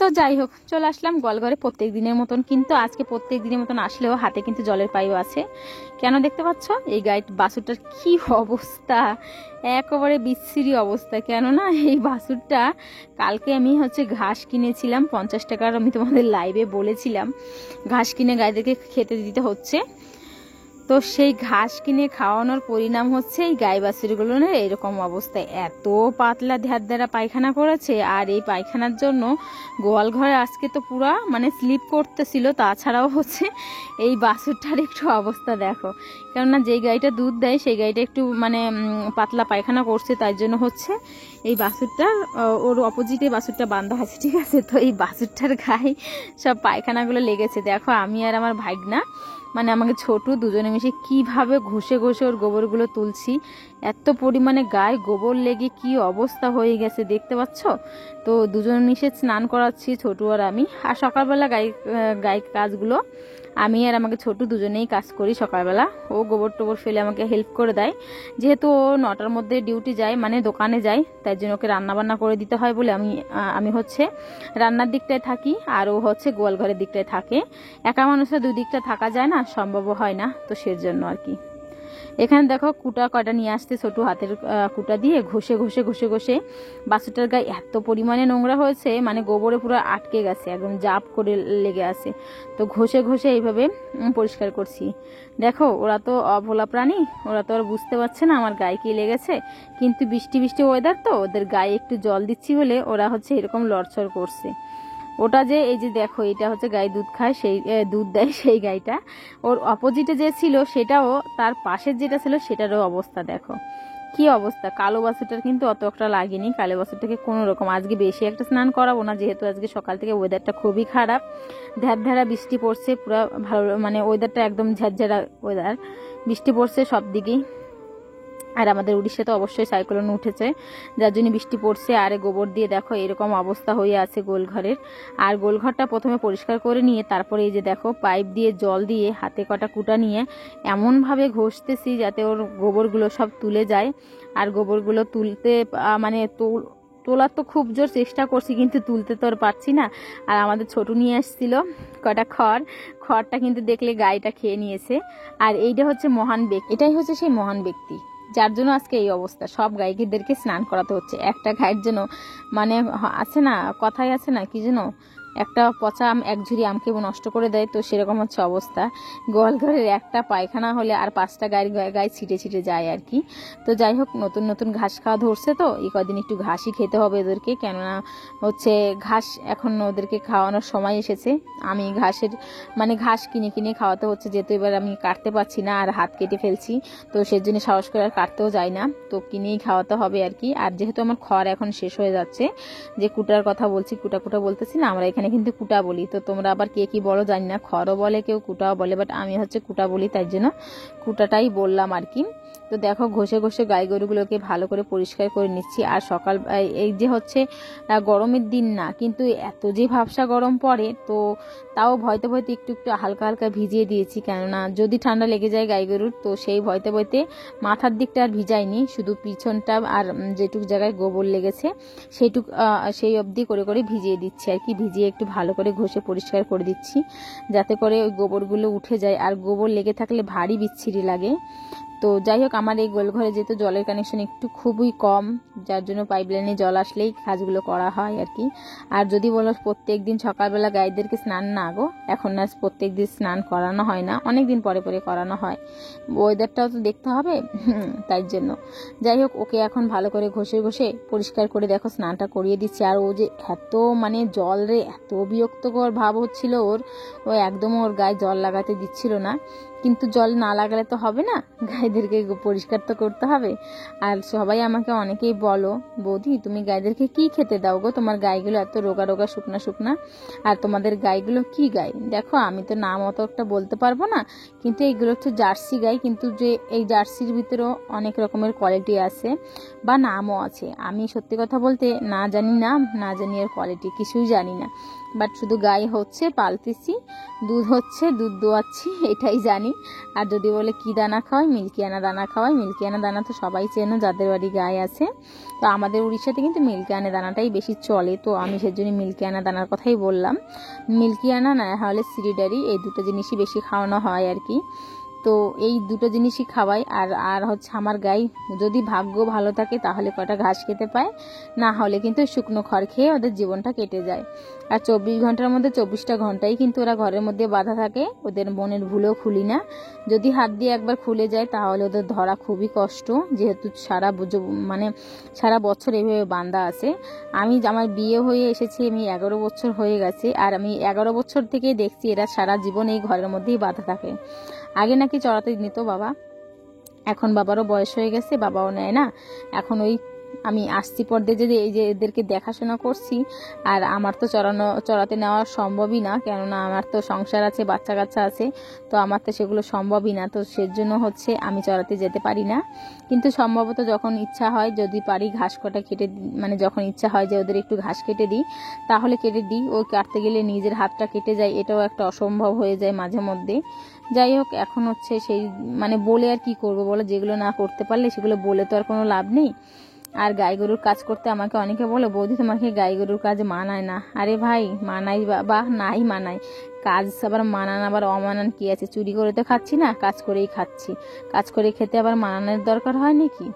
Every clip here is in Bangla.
তো যাই হোক চলে আসলাম গোয়ালঘরে প্রত্যেক দিনের মতন, কিন্তু আজকে প্রত্যেক দিনের মতন আসলেও হাতে কিন্তু জলের পাইপ আছে। কেন দেখতে পাচ্ছ এই গাই বাছুরটার কি অবস্থা, একেবারে বিচ্ছিরি অবস্থা। কেননা এই বাছুরটা কালকে আমি ঘাস কিনেছিলাম 50 টাকার, আমি তোমাদের লাইভে বলেছিলাম ঘাস কিনে গাইদেরকে খেতে দিতে হচ্ছে। তো সেই ঘাস কিনে খাওয়ানোর পরিণাম এই গাই বাছুরগুলোর এরকম অবস্থায় এত পাতলা ধ্যারা পায়খানা করেছে। আর এই পায়খানার জন্য গোয়াল ঘরে আজকে তো পুরা স্লিপ করতেছিল। তাছাড়াও এই বাছুরটার একটু অবস্থা দেখো, কেননা যেই গাইটা দুধ দেয় সেই গাইটা একটু পাতলা পায়খানা করছে, তাই জন্য এই বাছুরটা ওর অপোজিটে বাছুরটা বাঁধা আছে, ঠিক আছে। তো এই বাছুরটার গায়ে সব পায়খানাগুলো লেগেছে। দেখো আমি আর আমার ভাগনা আমাকে ছোট দুজনে মিশে কিভাবে ঘষে ঘষে ওর গোবরগুলো তুলছি। এত পরিমাণে গায়ে গোবর লেগে কি অবস্থা হয়ে গেছে দেখতে পাচ্ছ। তো দুজন মিশে স্নান করাচ্ছি, ছোট আর আমি। আর সকালবেলা গায়ে কাজগুলো আমি আর আমাকে ছোট দুজনেই কাজ করি। সকালবেলা ও গোবর টোবর ফেলে আমাকে হেল্প করে দেয়, যেহেতু ও 9টার মধ্যে ডিউটি যায়, দোকানে যায়, তাই জন্য ওকে রান্নাবান্না করে দিতে হয় বলে আমি রান্নার দিকটায় থাকি, আর ও গোয়ালঘরের দিকটায় থাকে। একা মানুষের দুই দিকটা থাকা যায় না, সম্ভব হয় না, তো সেজন্য আর কি। এখানে দেখো কুটা কয়টা নিয়ে আসতে, ছোট হাতের কুটা দিয়ে ঘষে ঘষে ঘষে ঘষে বাছুরটার গায়ে এত পরিমাণে নোংরা হয়েছে, গোবরে পুরো আটকে গেছে, একদম জাপ করে লেগে আছে। তো ঘষে ঘষে এইভাবে পরিষ্কার করছি। দেখো ওরা তো অভোলা প্রাণী, ওরা তো আর বুঝতে পারছে না আমার গায়ে কি লেগেছে, কিন্তু বৃষ্টি বৃষ্টি ওয়েদার তো ওদের গায়ে একটু জল দিচ্ছি বলে ওরা এরকম লড়চড় করছে। ওটা যে এই যে দেখো এটা গাই দুধ খায়, সেই দুধ দেয় সেই গাইটা, ওর অপোজিটে যে ছিল সেটাও, তার পাশের যেটা ছিল সেটারও অবস্থা দেখো কি অবস্থা। কালো বাছুরটার কিন্তু অত একটা লাগেনি, কালো বাছুরটাকে কোনো রকম আজকে বেশি একটা স্নান করাবো না, যেহেতু আজকে সকাল থেকে ওয়েদারটা খুবই খারাপ, ধ্যারা বৃষ্টি পড়ছে পুরো ভালো, ওয়েদারটা একদম ঝারঝারা ওয়েদার, বৃষ্টি পড়ছে সব দিকেই। আর আমাদের উড়িষ্যাতে অবশ্যই সাইক্লোন উঠেছে, যার জন্য বৃষ্টি পড়ছে। আর গোবর দিয়ে দেখো এরকম অবস্থা হয়ে আছে গোলঘরের। আর গোলঘরটা প্রথমে পরিষ্কার করে নিয়ে তারপরে এই যে দেখো পাইপ দিয়ে জল দিয়ে হাতে কটা কুটা নিয়ে এমনভাবে ঘষতেছি যাতে ওর গোবরগুলো সব তুলে যায়। আর গোবরগুলো তুলতে তোলার তো খুব জোর চেষ্টা করছি, কিন্তু তুলতে তো আর পারছি না। আর আমাদের ছোট নিয়ে আসছিল কটা খড়টা কিন্তু দেখলে গাইটা খেয়ে নিয়েছে। আর এইটা মহান ব্যক্তি, এটাই সেই মহান ব্যক্তি যার জন্য আজকে এই অবস্থা। সব গাইদেরকে স্নান করাতে হচ্ছে। একটা গায়ের জন্য আছে না, কথাই আছে না কি যেন, একটা পচা আম এক ঝুড়ি আমকে নষ্ট করে দেয়, তো সেরকম অবস্থা। গোয়ালঘরের একটা পায়খানা হলে আর 5টা গায়ে ছিটে ছিটে যায় আর কি। তো যাই হোক, নতুন নতুন ঘাস খাওয়া ধরছে, তো এই কদিন একটু ঘাসই খেতে হবে এদেরকে, কেননা ঘাস এখন ওদেরকে খাওয়ানোর সময় এসেছে। আমি ঘাস কিনে কিনে খাওয়াতে হচ্ছে, যেহেতু এবার আমি কাটতে পারছি না আর হাত কেটে ফেলছি, তো সেজন্য সাহস করে আর কাটতেও যাই না, তো কিনেই খাওয়াতে হবে আর কি। আর যেহেতু আমার খড় এখন শেষ হয়ে যাচ্ছে, যে কুটার কথা বলছি, কুটা বলতেছি না, আমরা এখানে কিন্তু কুটা বলি, তো তোমরা আবার কে কি বলো জানি না, খড়ও বলে কেউ, কুটাও বলে, বাট আমি কুটা বলি, তাই জন্য কুটাটাই বললাম আর কি। তো দেখো ঘষে ঘষে গাই গরুগুলোকে ভালো করে পরিষ্কার করে নিচ্ছি। আর সকাল এই যে গরমের দিন না, কিন্তু এত যে ভাবসা গরম পড়ে, তো তাও ভয়তে ভয়তে একটু একটু হালকা হালকা ভিজিয়ে দিয়েছি, কেননা যদি ঠান্ডা লেগে যায় গাই গরুর, তো সেই ভয়তে ভয়তে মাথার দিকটা আর ভিজাইনি, শুধু পিছনটা আর যেটুক জায়গায় গোবর লেগেছে সেই অবধি করে করে ভিজিয়ে দিচ্ছি আর কি। ভিজিয়ে একটু ভালো করে ঘষে পরিষ্কার করে দিচ্ছি, যাতে করে ওই গোবরগুলো উঠে যায়। আর গোবর লেগে থাকলে ভারী বিচ্ছিরি লাগে। তো যাই হোক, আমার এই গোলঘরে যেহেতু জলের কানেকশন একটু খুবই কম, যার জন্য পাইপলাইনে জল আসলেই কাজগুলো করা হয় আর কি। আর যদি বলো প্রত্যেক দিন সকালবেলা গাইদেরকে স্নান না গো, এখন না প্রত্যেক দিন স্নান করানো হয় না, অনেক দিন পরে পরে করানো হয়, ওয়েদারটাও তো দেখতে হবে, তাই জন্য। যাই হোক, ওকে এখন ভালো করে ঘষে ঘষে পরিষ্কার করে দেখো স্নানটা করিয়ে দিচ্ছি। আর ও যে এত জল রে, এত বিরক্তকর ভাব হচ্ছিল ওর, ও একদম ওর গায়ে জল লাগাতে দিচ্ছিল না। কিন্তু জল না লাগালে তো হবে না, গাইদেরকে পরিষ্কার তো করতে হবে। আর সবাই আমাকে অনেকেই বলো, বৌদি তুমি গাইদেরকে কি খেতে দাও গো, তোমার গাইগুলো এত রোগা রোগা শুকনা শুকনা, আর তোমাদের গাইগুলো কি গাই? দেখো আমি তো নাম অত একটা বলতে পারবো না, কিন্তু এইগুলো জার্সি গাই, কিন্তু যে এই জার্সির ভিতরেও অনেক রকমের কোয়ালিটি আছে বা নামও আছে। আমি সত্যি কথা বলতে না জানি নাম, না জানি এর কোয়ালিটি, কিছুই জানি না। বাট শুধু গাই হচ্ছে, পালতেছি, দুধ হচ্ছে, দুধ দোয়াচ্ছি, এটাই জানি। আর যদি বলে কি দানা খাওয়াই, মিল্কিয়ানা দানা খাওয়াই। মিল্কিয়ানা দানা তো সবাই চেনো যাদের বাড়ি গাই আছে। তো আমাদের উড়িষ্যাতে কিন্তু মিল্কিয়ানা দানাটাই বেশি চলে, তো আমি সেজন্য মিল্কিয়ানা দানার কথাই বললাম। মিল্কিয়ানা না হলে সিরিডারি, এই দুটো জিনিসই বেশি খাওয়ানো হয় আর কি। তো এই দুটো জিনিসই খাওয়াই। আর হচ্ছে আমার গাই যদি ভাগ্য ভালো থাকে তাহলে কটা ঘাস খেতে পায়, না হলে কিন্তু শুকনো খড় খেয়ে ওদের জীবনটা কেটে যায়। আর 24 ঘন্টার মধ্যে 24টা ঘন্টাই কিন্তু ওরা ঘরের মধ্যে বাঁধা থাকে, ওদের মনের ভুলেও খুলি না। যদি হাত দিয়ে একবার খুলে যায় তাহলে ওদের ধরা খুবই কষ্ট, যেহেতু সারা বছর এইভাবে বাঁধা আছে। আমার বিয়ে হয়ে এসেছি, আমি 11 বছর হয়ে গেছে, আর আমি 11 বছর থেকে দেখছি এরা সারা জীবন এই ঘরের মধ্যেই বাঁধা থাকে। আগে নাকি চড়াতে নিত বাবা, এখন বাবারও বয়স হয়ে গেছে, বাবাও নেয় না। এখন ওই আমি আসছি পর্দে যদি এই যে এদেরকে দেখাশোনা করছি, আর আমার তো চড়াতে নেওয়া সম্ভবই না, কেননা আমার তো সংসার আছে, বাচ্চা কাচ্চা আছে, তো আমার তো সেগুলো সম্ভবই না। তো সেজন্য হচ্ছে আমি চড়াতে যেতে পারি না। কিন্তু সম্ভবত যখন ইচ্ছা হয়, যদি পারি ঘাস কটা কেটে, যখন ইচ্ছা হয় যে ওদের একটু ঘাস কেটে দিই তাহলে কেটে দিই। ওই কাটতে গেলে নিজের হাতটা কেটে যায়, এটাও একটা অসম্ভব হয়ে যায় মাঝে মধ্যে। যাই হোক, এখন হচ্ছে সেই বলে আর কি করব বলো, যেগুলো না করতে পারলে সেগুলো বলে তো আর কোনো লাভ নেই। আর গাই গরুর কাজ করতে আমাকে অনেকে বলে, বৌদি তোমাকে গাই গরুর কাজ মানায় না। আরে ভাই, মানাই বা নাই মানাই, কাজ আবার মানান আবার অমানান কি আছে? চুরি করে তো খাচ্ছি না, কাজ করেই খাচ্ছি। কাজ করে খেতে আবার মানানোর দরকার হয় নাকি?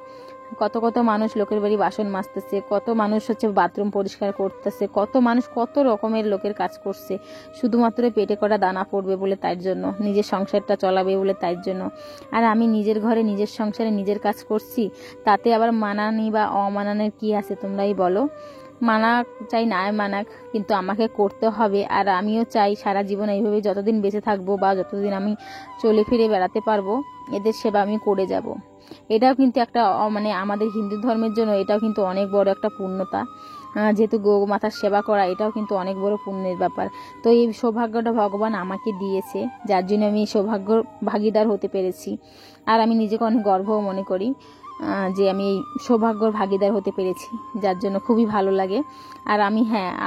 কত কত মানুষ লোকের বাড়ি বাসন মাজতেছে, কত মানুষ হচ্ছে বাথরুম পরিষ্কার করতেছে, কত মানুষ কত রকমের লোকের কাজ করছে, শুধুমাত্র পেটে কটা দানা পড়বে বলে, তাই জন্য নিজের সংসারটা চলাবে বলে, তাই জন্য। আর আমি নিজের ঘরে নিজের সংসারে নিজের কাজ করছি, তাতে আবার মানানি বা অমানানের কি আছে তোমরাই বলো? মানা চাই না মানাক, কিন্তু আমাকে করতে হবে। আর আমিও চাই সারা জীবন এইভাবে যতদিন বেঁচে থাকবো বা যতদিন আমি চলে ফিরে বেড়াতে পারবো, এদের সেবা আমি করে যাব। এটাও কিন্তু একটা আমাদের হিন্দু ধর্মের জন্য এটাও কিন্তু অনেক বড় একটা পূর্ণতা, যেহেতু গো মাতার সেবা করা এটাও কিন্তু অনেক বড় পুণ্যের ব্যাপার। তো এই সৌভাগ্যটা ভগবান আমাকে দিয়েছে, যার জন্য আমি এই সৌভাগ্যর ভাগিদার হতে পেরেছি। আর আমি নিজেকে অনেক গর্বও মনে করি যে আমি এই সৌভাগ্যর ভাগিদার হতে পেরেছি, যার জন্য খুবই ভালো লাগে। আর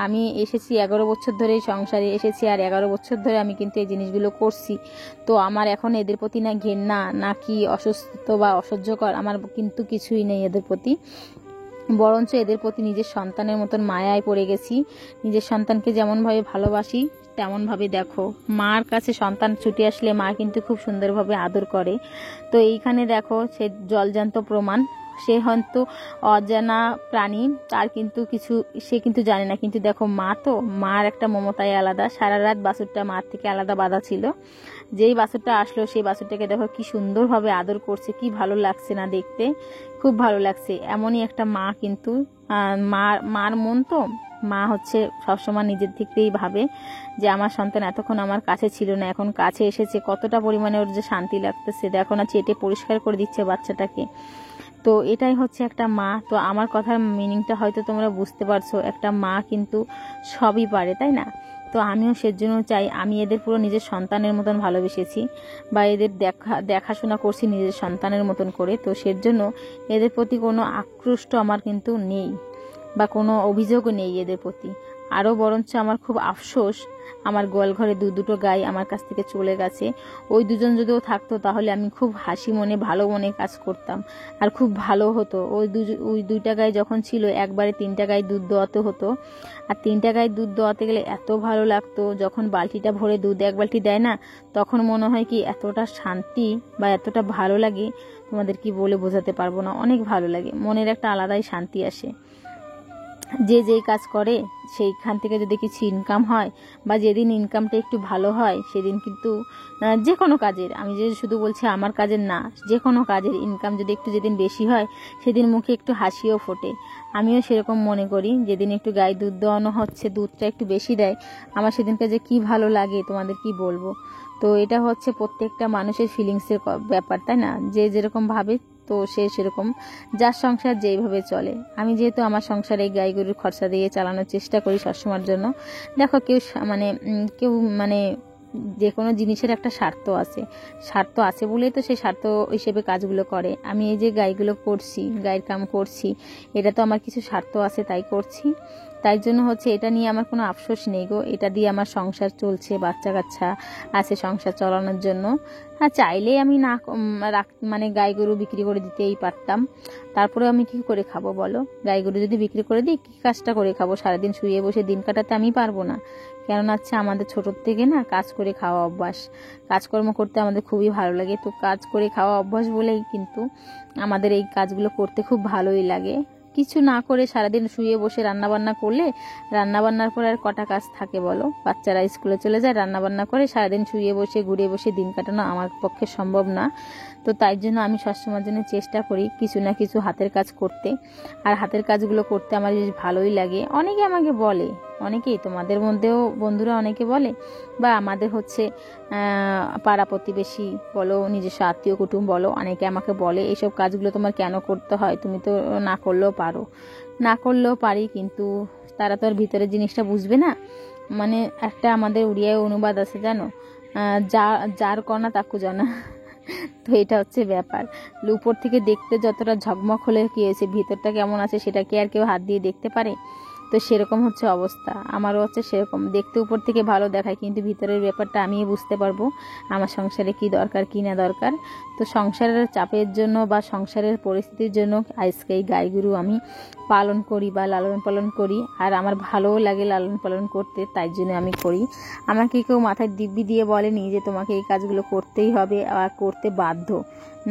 আমি এসেছি 11 বছর ধরে সংসারে এসেছি, আর 11 বছর ধরে আমি কিন্তু এই জিনিসগুলো করছি। তো আমার এখন এদের প্রতি না ঘেন্না, না কি অসুস্থ বা অসহ্যকর, আমার কিন্তু কিছুই নেই এদের প্রতি। বরঞ্চ এদের প্রতি নিজের সন্তানের মতন মায়ায় পড়ে গেছি। নিজের সন্তানকে যেমনভাবে ভালোবাসি তেমনভাবে দেখো, মার কাছে সন্তান ছুটে আসলে মা কিন্তু খুব সুন্দরভাবে আদর করে। তো এইখানে দেখো সে জলজান্ত প্রমাণ। সে হয়তো অজানা প্রাণী, তার কিন্তু সে কিন্তু জানে না, কিন্তু দেখো মার একটা মমতায় আলাদা। সারা রাত বাছুরটা মার থেকে আলাদা বাঁধা ছিল, যেই বাছুরটা আসলো সেই বাছুরটাকে দেখো কি সুন্দরভাবে আদর করছে, কি ভালো লাগছে না দেখতে, খুব ভালো লাগছে। এমনই একটা মা কিন্তু, মার মন তো, মা হচ্ছে সবসময় নিজের দিকতেই ভাবে যে আমার সন্তান এতক্ষণ আমার কাছে ছিল না, এখন কাছে এসেছে, কতটা পরিমাণে ওর যে শান্তি লাগতেছে, দেখো না চেটে পরিষ্কার করে দিচ্ছে বাচ্চাটাকে। তো এটাই হচ্ছে একটা মা। তো আমার কথার মিনিংটা হয়তো তোমরা বুঝতে পারছো, একটা মা কিন্তু সবই পারে, তাই না? তো আমিও সেজন্য চাই, আমি এদের পুরো নিজের সন্তানের মতন ভালোবেসেছি, বা এদের দেখাশোনা করছি নিজের সন্তানের মতন করে। তো সেজন্য এদের প্রতি কোনো আক্রোশ আমার কিন্তু নেই, বা কোনো অভিযোগও নেই এদের প্রতি। আরও বরঞ্চ আমার খুব আফসোস, আমার গোয়ালঘরে দুটো গাই আমার কাছ থেকে চলে গেছে। ওই দুজন যদিও থাকতো তাহলে আমি খুব হাসি মনে ভালো মনে কাজ করতাম, আর খুব ভালো হতো। ওই দুইটা গাই যখন ছিল, একবারে 3টা গাই দুধ দোয়াতে হতো। আর 3টা গাই দুধ দোয়াতে গেলে এত ভালো লাগতো, যখন বালতিটা ভরে দুধ 1 বালতি দেয় না, তখন মনে হয় কি এতটা শান্তি বা এতটা ভালো লাগে, তোমাদের কি বলে বোঝাতে পারবো না। অনেক ভালো লাগে, মনের একটা আলাদাই শান্তি আসে। যে যেই কাজ করে সেইখান থেকে যদি কিছু ইনকাম হয়, বা যেদিন ইনকামটা একটু ভালো হয়, সেদিন কিন্তু যে কোনো কাজের, আমি যে শুধু বলছি আমার কাজের না, যে কোনো কাজের ইনকাম যদি একটু যেদিন বেশি হয়, সেদিন মুখে একটু হাসিও ফোটে। আমিও সেরকম মনে করি, যেদিন একটু গায়ে দুধ দেওয়ানো হচ্ছে, দুধটা একটু বেশি দেয়, আমার সেদিনকে যে কি ভালো লাগে তোমাদের কি বলবো। তো এটা হচ্ছে প্রত্যেকটা মানুষের ফিলিংসের ব্যাপার, তাই না? যে যেরকম ভাবে, তো সে সেরকম, যার সংসার যেইভাবে চলে। আমি যেহেতু আমার সংসারে গাই গরুর খরচা দিয়ে চালানোর চেষ্টা করি সবসময়ের জন্য। দেখো কেউ যে কোনো জিনিসের একটা স্বার্থ আছে বলেই তো সেই স্বার্থ হিসেবে কাজগুলো করে। আমি এই যে গাইগুলো করছি, গায়ের কাম করছি, এটা তো আমার কিছু স্বার্থ আছে তাই করছি। তাই জন্য হচ্ছে এটা নিয়ে আমার কোনো আফসোস নেই গো, এটা দিয়ে আমার সংসার চলছে, বাচ্চা কাচ্চা আছে সংসার চালানোর জন্য। হ্যাঁ, চাইলেই আমি না মানে গাই গরু বিক্রি করে দিতেই পারতাম, তারপরে আমি কি করে খাবো বলো? গাই গরু যদি বিক্রি করে দিই কী কাজটা করে খাবো? সারাদিন শুয়ে বসে দিন কাটাতে আমি পারবো না। কেননা হচ্ছে আমাদের ছোটোর থেকে না কাজ করে খাওয়া অভ্যাস, কাজকর্ম করতে আমাদের খুবই ভালো লাগে। তো কাজ করে খাওয়া অভ্যাস বলেই কিন্তু আমাদের এই কাজগুলো করতে খুব ভালোই লাগে। কিছু না করে সারাদিন শুয়ে বসে রান্নাবান্না করলে, রান্নাবান্নার পর আর কটা কাজ থাকে বলো? বাচ্চারা স্কুলে চলে যায়, রান্নাবান্না করে সারাদিন শুয়ে বসে ঘুরে বসে দিন কাটানো আমার পক্ষে সম্ভব না। তো তাই জন্য আমি সবসময়ের জন্য চেষ্টা করি কিছু না কিছু হাতের কাজ করতে, আর হাতের কাজগুলো করতে আমার বেশ ভালোই লাগে। অনেকে আমাকে বলে, অনেকেই তোমাদের মধ্যেও বন্ধুরা অনেকে বলে, বা আমাদের হচ্ছে পাড়া প্রতিবেশী বলো, নিজস্ব আত্মীয় কুটুম বলো, অনেকে আমাকে বলে এইসব কাজগুলো তোমার কেন করতে হয়, তুমি তো না করলেও পারো। না করলেও পারি, কিন্তু তারা তো আর ভিতরের জিনিসটা বুঝবে না। মানে একটা আমাদের উড়িয়ায় অনুবাদ আছে জানো, যার কণা তাকু জানা। তো এটা হচ্ছে ব্যাপার। উপর থেকে দেখতে যতটা ঝকমক হলে কি হয়েছে, ভিতরটা কেমন আছে সেটা কি আর কেউ হাত দিয়ে দেখতে পারে? তো সেরকম হচ্ছে অবস্থা, আমারও হচ্ছে সেরকম। দেখতে উপর থেকে ভালো দেখায়, কিন্তু ভিতরের ব্যাপারটা আমিই বুঝতে পারবো আমার সংসারে কি দরকার কি না দরকার। তো সংসারের চাপের জন্য বা সংসারের পরিস্থিতির জন্য আজকে এই গাইগরু আমি পালন করি বা লালন পালন করি, আর আমার ভালোও লাগে লালন পালন করতে, তাই জন্য আমি করি। আমাকে কেউ মাথায় দিব্যি দিয়ে বলেনি যে তোমাকে এই কাজগুলো করতেই হবে আর করতে বাধ্য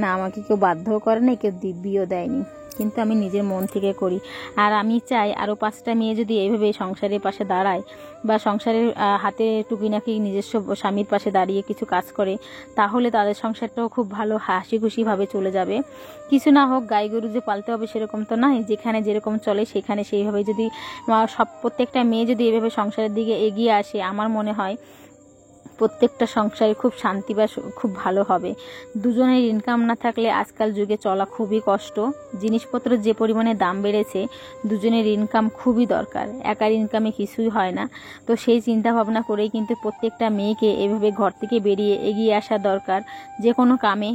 না, আমাকে কেউ বাধ্যও করে না, কেউ দিব্যিও দেয়নি, কিন্তু আমি নিজের মন থেকে করি। আর আমি চাই আরও 5টা মেয়ে যদি এইভাবে সংসারের পাশে দাঁড়ায়, বা সংসারের হাতে টুকিনাকি নিজস্ব স্বামীর পাশে দাঁড়িয়ে কিছু কাজ করে, তাহলে তাদের সংসারটাও খুব ভালো হাসি খুশিভাবে চলে যাবে। কিছু না হোক, গাই গরু যে পালতে হবে সেরকম তো নয়, যেখানে যেরকম চলে সেখানে সেইভাবে যদি প্রত্যেকটা মেয়ে যদি এভাবে সংসারের দিকে এগিয়ে আসে, আমার মনে হয় প্রত্যেকটা সংসারে খুব শান্তি বা খুব ভালো হবে। দুজনের ইনকাম না থাকলে আজকাল যুগে চলা খুবই কষ্ট। জিনিসপত্র যে পরিমাণে দাম বেড়েছে, দুজনের ইনকাম খুবই দরকার, একার ইনকামে কিছুই হয় না। তো সেই চিন্তা ভাবনা করেই কিন্তু প্রত্যেকটা মেয়েকে এভাবে ঘর থেকে বেরিয়ে এগিয়ে আসা দরকার। যে কোনো কামে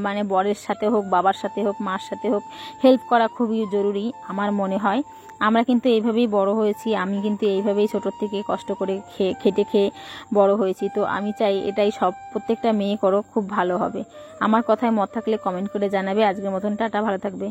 মানে বরের সাথে হোক, বাবার সাথে হোক, মার সাথে হোক, হেল্প করা খুবই জরুরি আমার মনে হয়। আমরা কিন্তু এইভাবেই বড় হয়েছি, আমি কিন্তু এইভাবেই ছোটোর থেকে কষ্ট করে খেটে খেয়ে বড় হয়েছি। তো আমি চাই এটাই প্রত্যেকটা মেয়ে করো, খুব ভালো হবে। আমার কথায় মত থাকলে কমেন্ট করে জানাবে। আজকের মতন টাটা, ভালো থাকবে।